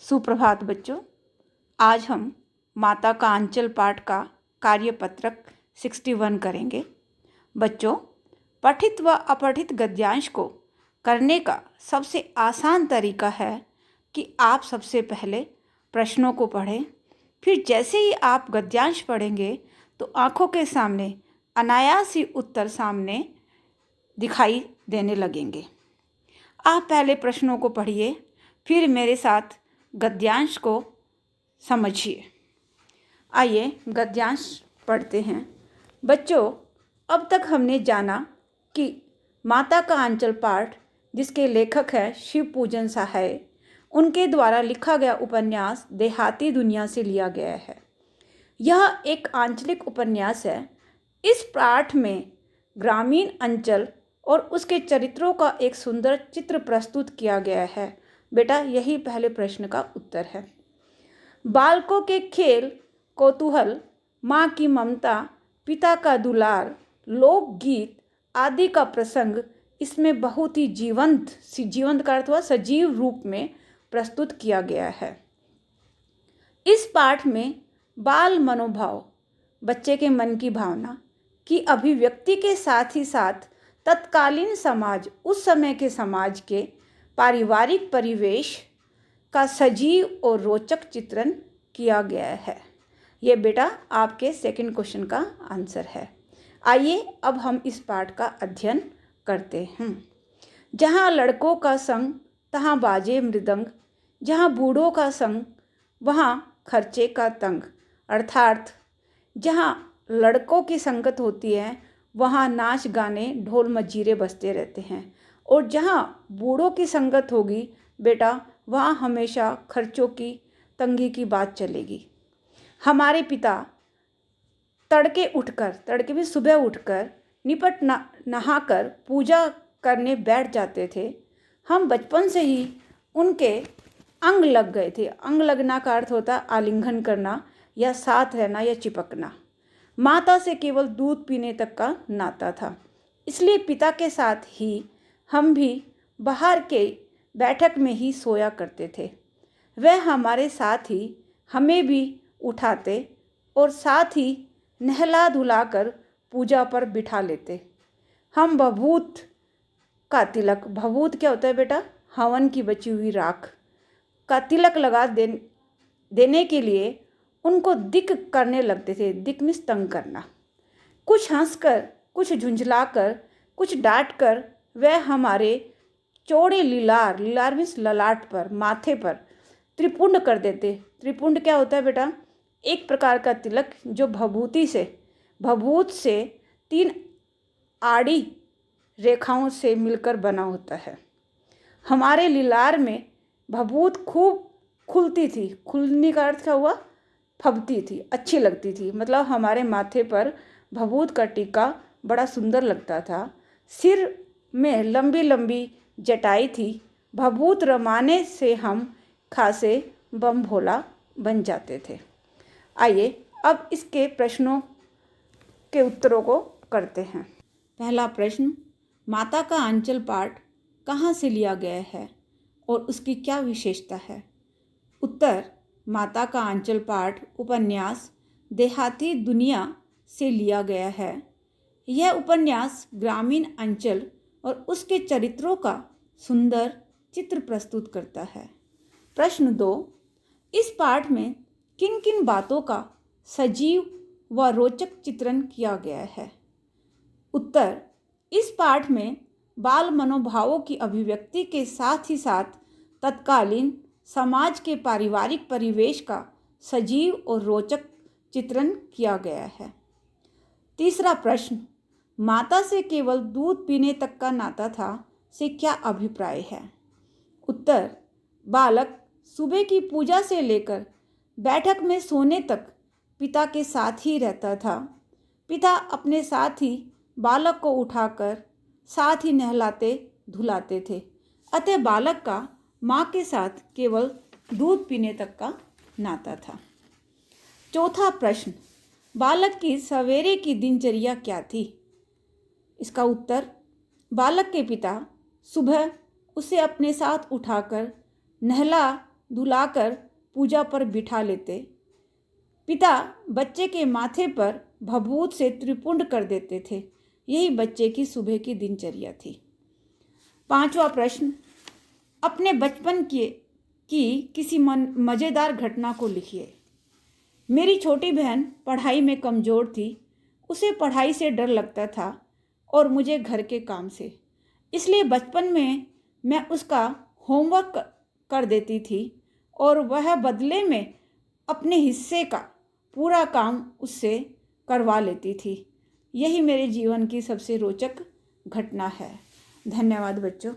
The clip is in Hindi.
सुप्रभात बच्चों। आज हम माता का आंचल पाठ का कार्यपत्रक 61 करेंगे। बच्चों, पठित व अपठित गद्यांश को करने का सबसे आसान तरीका है कि आप सबसे पहले प्रश्नों को पढ़ें। फिर जैसे ही आप गद्यांश पढ़ेंगे तो आँखों के सामने अनायास ही उत्तर सामने दिखाई देने लगेंगे। आप पहले प्रश्नों को पढ़िए, फिर मेरे साथ गद्यांश को समझिए। आइए गद्यांश पढ़ते हैं। बच्चों, अब तक हमने जाना कि माता का आंचल पाठ, जिसके लेखक है शिव पूजन सहाय, उनके द्वारा लिखा गया उपन्यास देहाती दुनिया से लिया गया है। यह एक आंचलिक उपन्यास है। इस पाठ में ग्रामीण अंचल और उसके चरित्रों का एक सुंदर चित्र प्रस्तुत किया गया है। बेटा, यही पहले प्रश्न का उत्तर है। बालकों के खेल, कौतूहल, माँ की ममता, पिता का दुलार, लोकगीत आदि का प्रसंग इसमें बहुत ही जीवंत का अर्थ हुआ सजीव रूप में प्रस्तुत किया गया है। इस पाठ में बाल मनोभाव, बच्चे के मन की भावना की अभिव्यक्ति के साथ ही साथ तत्कालीन समाज, उस समय के समाज के पारिवारिक परिवेश का सजीव और रोचक चित्रण किया गया है। ये बेटा आपके सेकंड क्वेश्चन का आंसर है। आइए अब हम इस पाठ का अध्ययन करते हैं। जहाँ लड़कों का संग तहाँ बाजे मृदंग, जहाँ बूढ़ों का संग वहाँ खर्चे का तंग। अर्थात जहाँ लड़कों की संगत होती है वहाँ नाच गाने ढोल मजीरे बजते रहते हैं, और जहाँ बूढ़ों की संगत होगी बेटा वहाँ हमेशा खर्चों की तंगी की बात चलेगी। हमारे पिता तड़के भी सुबह उठकर निपट नहाकर पूजा करने बैठ जाते थे। हम बचपन से ही उनके अंग लग गए थे। अंग लगना का अर्थ होता है आलिंगन करना या साथ रहना या चिपकना। माता से केवल दूध पीने तक का नाता था, इसलिए पिता के साथ ही हम भी बाहर के बैठक में ही सोया करते थे। वह हमारे साथ ही हमें भी उठाते और साथ ही नहला धुलाकर पूजा पर बिठा लेते। हम भभूत का तिलक, भभूत क्या होता है बेटा? हवन की बची हुई राख का तिलक लगा देने के लिए उनको दिक करने लगते थे। दिक मीन्स तंग करना। कुछ हंसकर, कुछ झुंझलाकर, कुछ डांटकर वह हमारे चौड़े लीलार मीन्स ललाट पर, माथे पर त्रिपुंड कर देते। त्रिपुंड क्या होता है बेटा? एक प्रकार का तिलक जो भभूत से 3 आड़ी रेखाओं से मिलकर बना होता है। हमारे लीलार में भभूत खूब खुलती थी। खुलने का अर्थ क्या हुआ? फबती थी, अच्छी लगती थी। मतलब हमारे माथे पर भभूत का टीका बड़ा सुंदर लगता था। सिर में लंबी लंबी जटाई थी। भभूत रमाने से हम खासे बम भोला बन जाते थे। आइए अब इसके प्रश्नों के उत्तरों को करते हैं। पहला प्रश्न, माता का आंचल पाठ कहाँ से लिया गया है और उसकी क्या विशेषता है? उत्तर, माता का आंचल पाठ उपन्यास देहाती दुनिया से लिया गया है। यह उपन्यास ग्रामीण अंचल और उसके चरित्रों का सुंदर चित्र प्रस्तुत करता है। प्रश्न 2, इस पाठ में किन किन बातों का सजीव व रोचक चित्रण किया गया है? उत्तर, इस पाठ में बाल मनोभावों की अभिव्यक्ति के साथ ही साथ तत्कालीन समाज के पारिवारिक परिवेश का सजीव और रोचक चित्रण किया गया है। तीसरा प्रश्न, माता से केवल दूध पीने तक का नाता था से क्या अभिप्राय है? उत्तर, बालक सुबह की पूजा से लेकर बैठक में सोने तक पिता के साथ ही रहता था। पिता अपने साथ ही बालक को उठाकर साथ ही नहलाते धुलाते थे। अतः बालक का माँ के साथ केवल दूध पीने तक का नाता था। चौथा प्रश्न, बालक की सवेरे की दिनचर्या क्या थी? इसका उत्तर, बालक के पिता सुबह उसे अपने साथ उठाकर नहला दुलाकर पूजा पर बिठा लेते। पिता बच्चे के माथे पर भभूत से त्रिपुंड कर देते थे। यही बच्चे की सुबह की दिनचर्या थी। 5वां प्रश्न, अपने बचपन की किसी मज़ेदार घटना को लिखिए। मेरी छोटी बहन पढ़ाई में कमज़ोर थी। उसे पढ़ाई से डर लगता था और मुझे घर के काम से। इसलिए बचपन में मैं उसका होमवर्क कर देती थी और वह बदले में अपने हिस्से का पूरा काम उससे करवा लेती थी। यही मेरे जीवन की सबसे रोचक घटना है। धन्यवाद बच्चों।